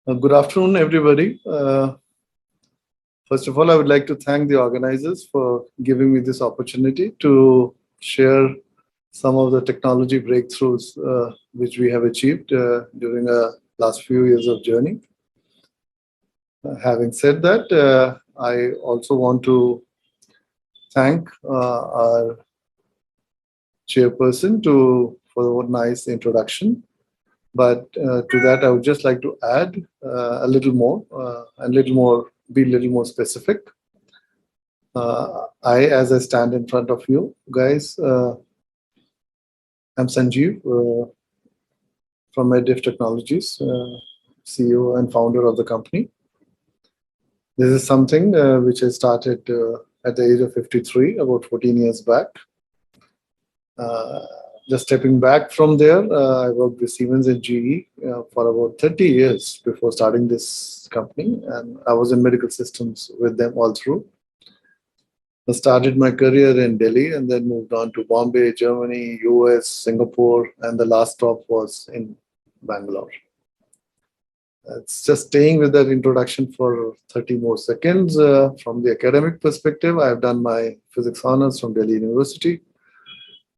Good afternoon, everybody. First of all, I would like to thank the organizers for giving me this opportunity to share some of the technology breakthroughs which we have achieved during our last few years of journey. Having said that, I also want to thank our chairperson for a nice introduction. But to that, I would just like to add be a little more specific. As I stand in front of you guys, I'm Sanjeev from Meddiff Technologies, CEO and founder of the company. This is something which I started at the age of 53, about 14 years back. Just stepping back from there, I worked with Siemens and GE for about 30 years before starting this company, and I was in medical systems with them all through. I started my career in Delhi and then moved on to Bombay, Germany, US, Singapore, and the last stop was in Bangalore. It's just staying with that introduction for 30 more seconds. From the academic perspective, I've done my physics honors from Delhi University.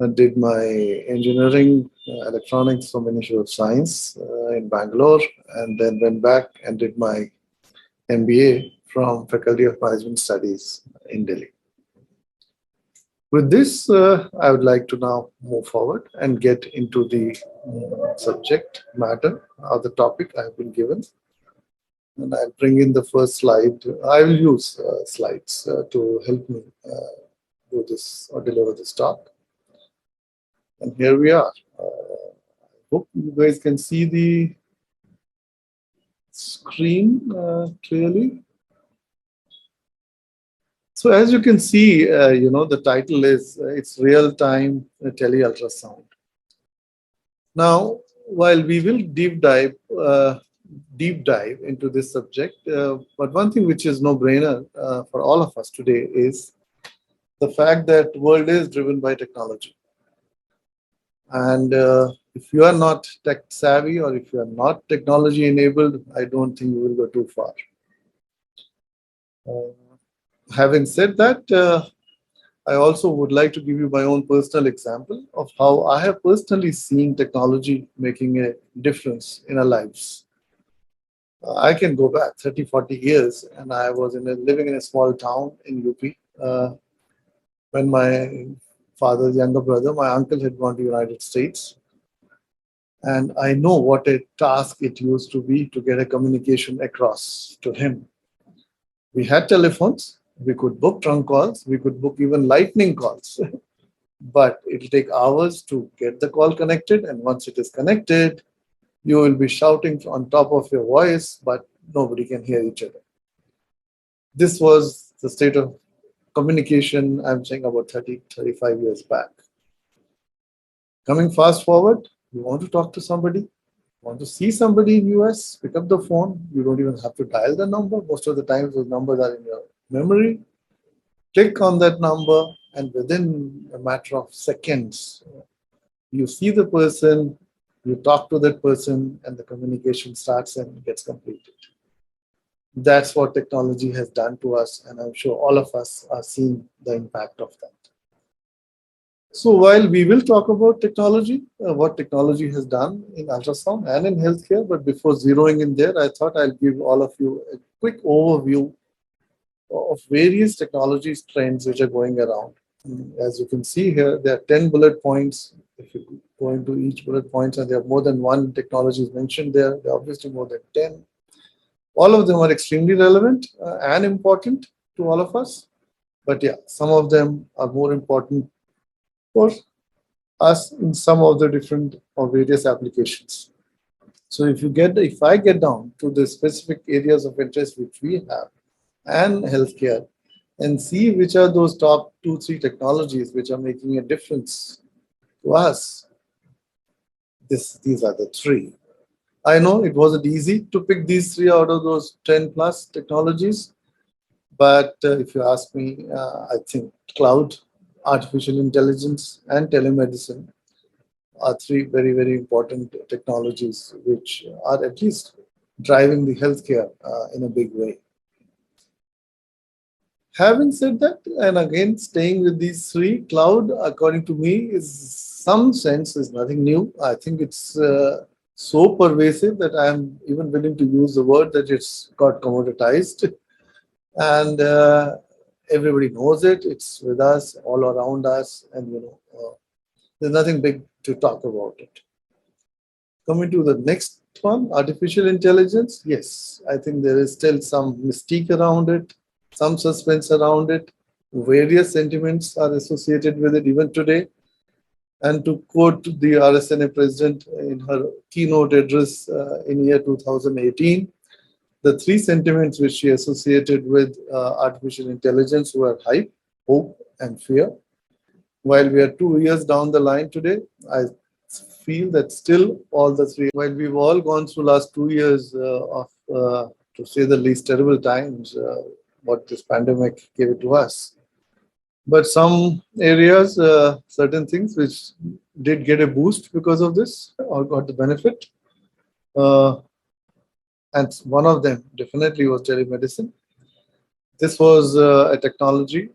I did my engineering, electronics from Ministry of Science in Bangalore, and then went back and did my MBA from Faculty of Management Studies in Delhi. With this, I would like to now move forward and get into the subject matter of the topic I have been given. And I'll bring in the first slide. I will use slides to help me do this or deliver this talk. And here we are. I hope you guys can see the screen clearly. So as you can see, the title is it's real-time tele-ultrasound. Now, while we will deep dive into this subject, but one thing which is no-brainer for all of us today is the fact that the world is driven by technology. And if you are not tech savvy or if you are not technology enabled, I don't think you will go too far. Having said that, I also would like to give you my own personal example of how I have personally seen technology making a difference in our lives. I can go back 30, 40 years, and I was living in a small town in UP when my father's younger brother, my uncle, had gone to the United States. And I know what a task it used to be to get a communication across to him. We had telephones, we could book trunk calls, we could book even lightning calls. But it'll take hours to get the call connected. And once it is connected, you will be shouting on top of your voice, but nobody can hear each other. This was the state of communication, I'm saying about 30, 35 years back. Coming fast forward, you want to talk to somebody, want to see somebody in US, pick up the phone. You don't even have to dial the number. Most of the times those numbers are in your memory. Click on that number, and within a matter of seconds, you see the person, you talk to that person, and the communication starts and gets completed. That's what technology has done to us, and I'm sure all of us are seeing the impact of that. So while we will talk about technology, what technology has done in ultrasound and in healthcare, but before zeroing in there, I thought I'll give all of you a quick overview of various technologies trends which are going around. As you can see here, there are 10 bullet points. If you go into each bullet point, and there are more than one technology mentioned there, there are obviously more than 10. All of them are extremely relevant and important to all of us. But yeah, some of them are more important for us in some of the different or various applications. So if I get down to the specific areas of interest which we have and healthcare, and see which are those top 2-3 technologies which are making a difference to us, these are the 3. I know it wasn't easy to pick these 3 out of those 10 plus technologies, but if you ask me, I think cloud, artificial intelligence, and telemedicine are 3 very, very important technologies which are at least driving the healthcare in a big way. Having said that, and again staying with these three, cloud, according to me, is some sense is nothing new. I think it's so pervasive that I'm even willing to use the word that it's got commoditized, and everybody knows it. It's with us, all around us, and there's nothing big to talk about it. Coming to the next one, artificial intelligence. Yes, I think there is still some mystique around it, some suspense around it. Various sentiments are associated with it even today. And to quote the RSNA president in her keynote address in year 2018, the three sentiments which she associated with artificial intelligence were hype, hope, and fear. While we are 2 years down the line today, I feel that still all the three, while we've all gone through last 2 years of, to say the least, terrible times, what this pandemic gave it to us. But some areas, certain things which did get a boost because of this or got the benefit. And one of them definitely was telemedicine. This was a technology,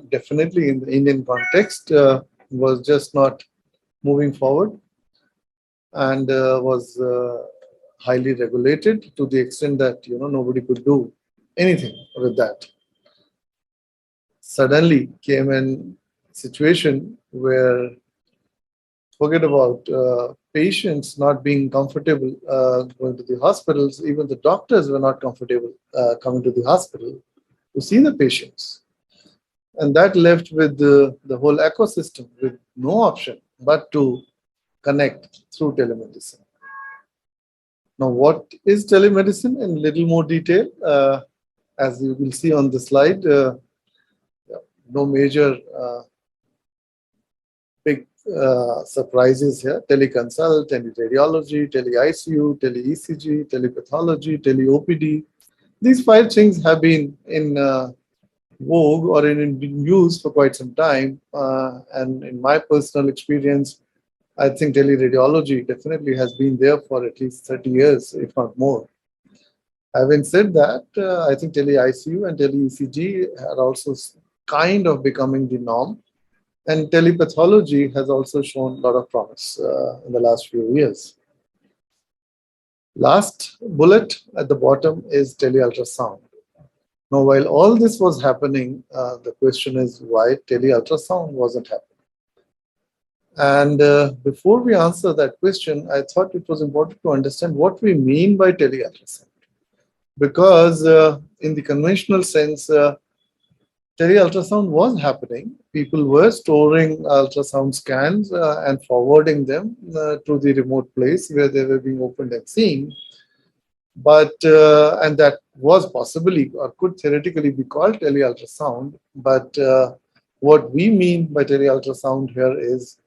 definitely in the Indian context, was just not moving forward and was highly regulated to the extent that nobody could do anything with that. Suddenly came a situation where, forget about patients not being comfortable going to the hospitals, even the doctors were not comfortable coming to the hospital to see the patients. And that left with the whole ecosystem with no option but to connect through telemedicine. Now, what is telemedicine in little more detail? As you will see on the slide, no major big surprises here. Teleconsult, tele-radiology, tele-ICU, tele-ECG, telepathology, tele-OPD. These five things have been in vogue or in use for quite some time. And in my personal experience, I think tele-radiology definitely has been there for at least 30 years, if not more. Having said that, I think tele-ICU and tele-ECG are also kind of becoming the norm. And telepathology has also shown a lot of promise in the last few years. Last bullet at the bottom is tele-ultrasound. Now, while all this was happening, the question is why tele-ultrasound wasn't happening. And before we answer that question, I thought it was important to understand what we mean by tele-ultrasound. Because in the conventional sense, tele-ultrasound was happening. People were storing ultrasound scans and forwarding them to the remote place where they were being opened and seen. But, and that was possibly or could theoretically be called tele-ultrasound. But what we mean by tele-ultrasound here is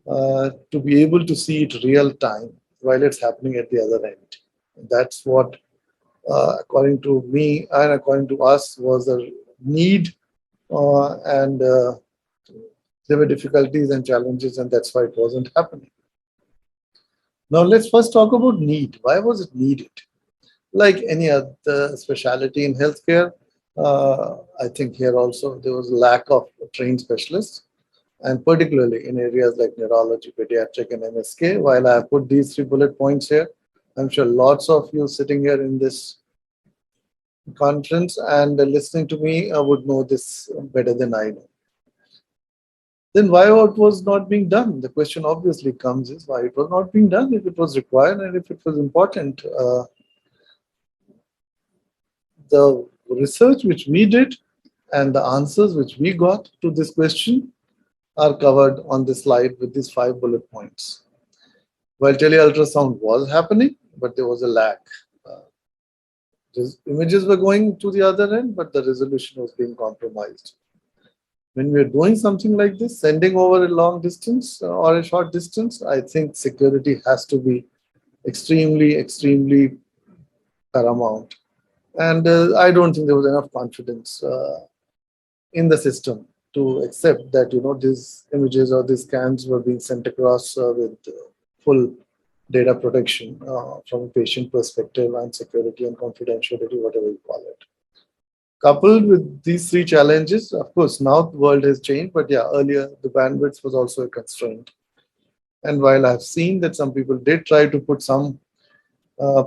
to be able to see it real time while it's happening at the other end. That's what, according to me and according to us, was a need. And there were difficulties and challenges, and that's why it wasn't happening. Now, let's first talk about need. Why was it needed? Like any other specialty in healthcare, I think here also there was a lack of trained specialists, and particularly in areas like neurology, pediatric, and MSK. While I have put these 3 bullet points here, I'm sure lots of you sitting here in this conference and listening to me would know this better than I know. Then why it was not being done? The question obviously comes is why it was not being done if it was required and if it was important. The research which we did and the answers which we got to this question are covered on this slide with these 5 bullet points. While tele-ultrasound was happening, but there was a lack. Images were going to the other end, but the resolution was being compromised. When we're doing something like this, sending over a long distance or a short distance, I think security has to be extremely, extremely paramount. And I don't think there was enough confidence in the system to accept that, these images or these scans were being sent across with full data protection from a patient perspective and security and confidentiality, whatever you call it. Coupled with these three challenges, of course, now the world has changed, but yeah, earlier the bandwidth was also a constraint. And while I've seen that some people did try to put some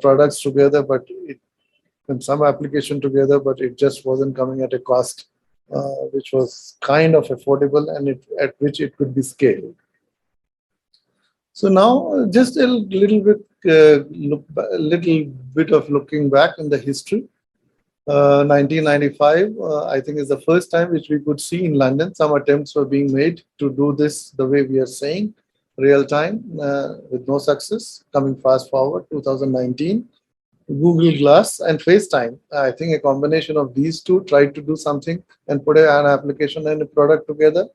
products together, but and some application together, but it just wasn't coming at a cost which was kind of affordable and at which it could be scaled. So now, just a little bit of looking back in the history. 1995, I think, is the first time which we could see in London. Some attempts were being made to do this the way we are saying, real time, with no success. Coming fast forward, 2019, Google Glass and FaceTime. I think a combination of these two tried to do something and put an application and a product together.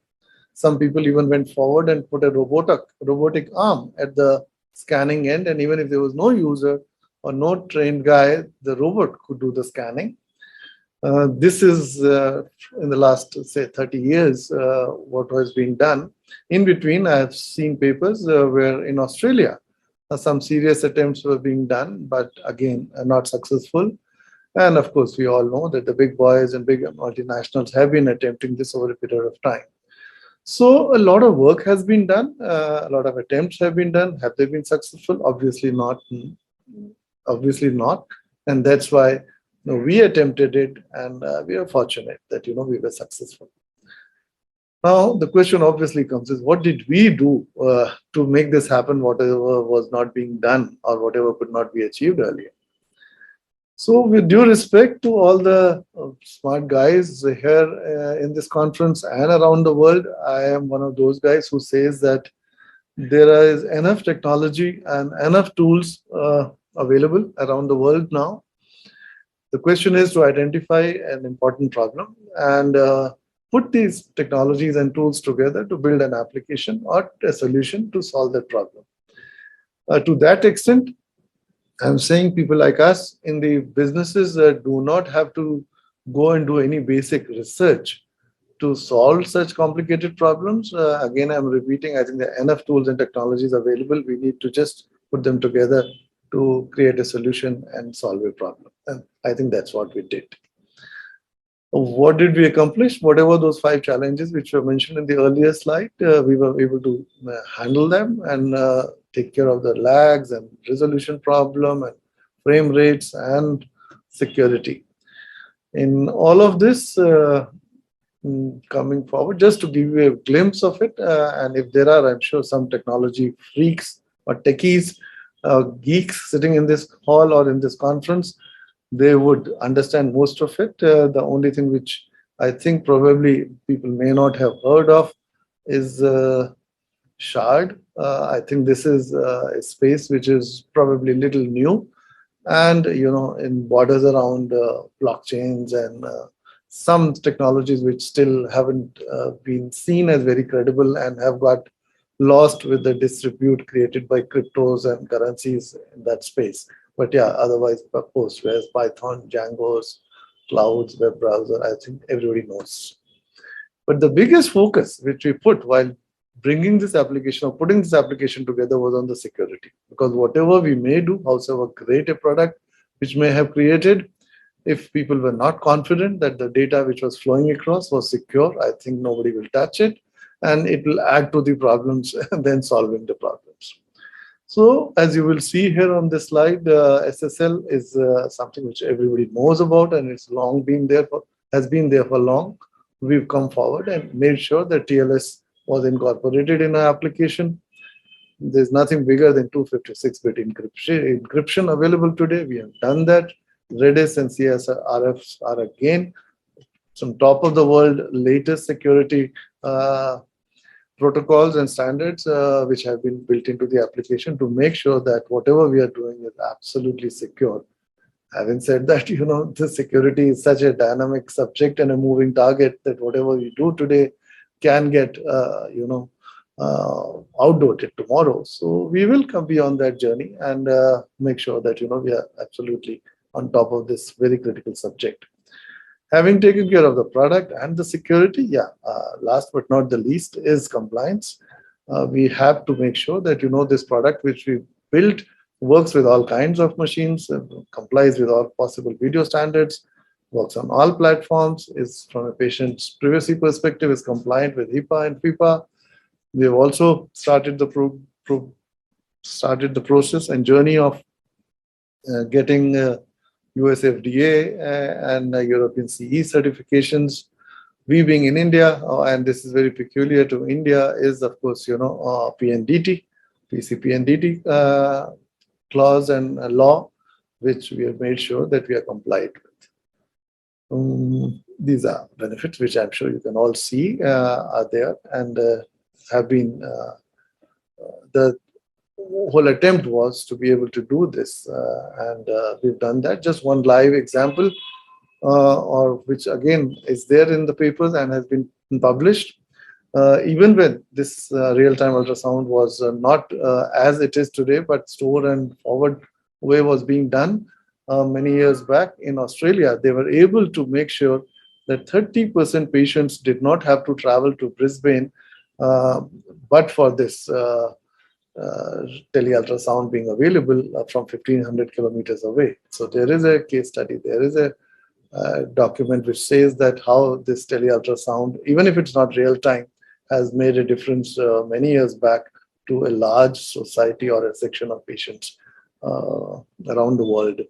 Some people even went forward and put a robotic arm at the scanning end, and even if there was no user or no trained guy, the robot could do the scanning. This is in the last, say, 30 years, what was being done. In between, I have seen papers where in Australia, some serious attempts were being done, but again, not successful. And of course, we all know that the big boys and big multinationals have been attempting this over a period of time. So a lot of work has been done, a lot of attempts have been done. Have they been successful? Obviously not. Obviously not. And that's why we attempted it, and we are fortunate that we were successful. Now the question obviously comes is, what did we do to make this happen, whatever was not being done or whatever could not be achieved earlier? So with due respect to all the smart guys here in this conference and around the world, I am one of those guys who says that there is enough technology and enough tools available around the world now. The question is to identify an important problem and put these technologies and tools together to build an application or a solution to solve that problem. To that extent, I'm saying people like us in the businesses do not have to go and do any basic research to solve such complicated problems. Again, I'm repeating, I think there are enough tools and technologies available. We need to just put them together to create a solution and solve a problem. And I think that's what we did. What did we accomplish? Whatever those 5 challenges which were mentioned in the earlier slide, we were able to handle them and take care of the lags and resolution problem and frame rates and security. In all of this, coming forward, just to give you a glimpse of it, and if there are, I'm sure, some technology freaks or techies, geeks sitting in this hall or in this conference, they would understand most of it. The only thing which I think probably people may not have heard of is Shard. I think this is a space which is probably little new, and in borders around blockchains and some technologies which still haven't been seen as very credible and have got lost with the disrepute created by cryptos and currencies in that space. But yeah, otherwise, Postgres, Python, Django's, clouds, web browser, I think everybody knows. But the biggest focus which we put while bringing this application or putting this application together was on the security. Because whatever we may do, however great a product which may have created, if people were not confident that the data which was flowing across was secure, I think nobody will touch it, and it will add to the problems and then solving the problems. So as you will see here on this slide, SSL is something which everybody knows about, and it's has been there for long. We've come forward and made sure that TLS was incorporated in our application. There's nothing bigger than 256-bit encryption available today. We have done that. Redis and CSRFs are again some top of the world latest security protocols and standards which have been built into the application to make sure that whatever we are doing is absolutely secure. Having said that, the security is such a dynamic subject and a moving target that whatever we do today can get, outdated tomorrow. So we will be on that journey and make sure that, we are absolutely on top of this very critical subject. Having taken care of the product and the security, last but not the least is compliance. We have to make sure that, this product which we built, works with all kinds of machines, complies with all possible video standards, works on all platforms, is from a patient's privacy perspective, is compliant with HIPAA and FIPA. We have also started the process and journey of getting US FDA and European CE certifications. We being in India, and this is very peculiar to India, is of course, PNDT, PCPNDT clause and law, which we have made sure that we are compliant with. These are benefits which I'm sure you can all see are there and have been the whole attempt was to be able to do this, and we've done that. Just one live example, or which again is there in the papers and has been published. Even when this real-time ultrasound was not as it is today, but store and forward way was being done many years back in Australia, they were able to make sure that 30% patients did not have to travel to Brisbane, but for this tele-ultrasound being available from 1,500 kilometers away. So there is a case study, there is a document which says that how this tele-ultrasound, even if it's not real-time, has made a difference many years back to a large society or a section of patients around the world.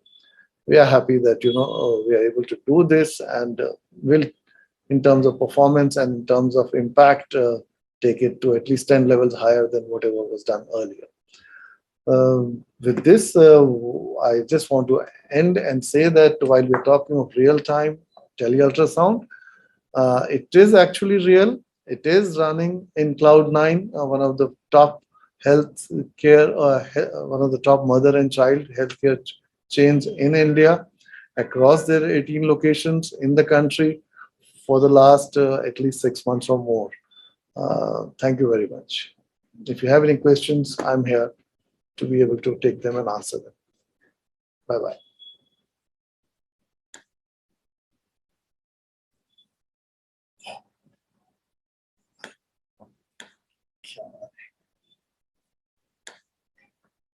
We are happy that we are able to do this, and will, in terms of performance and in terms of impact, take it to at least 10 levels higher than whatever was done earlier. With this, I just want to end and say that while we're talking of real-time tele-ultrasound, it is actually real. It is running in Cloud9, one of the top healthcare, one of the top mother and child healthcare chains in India, across their 18 locations in the country for the last at least 6 months or more. Thank you very much. If you have any questions, I'm here to be able to take them and answer them. Bye-bye.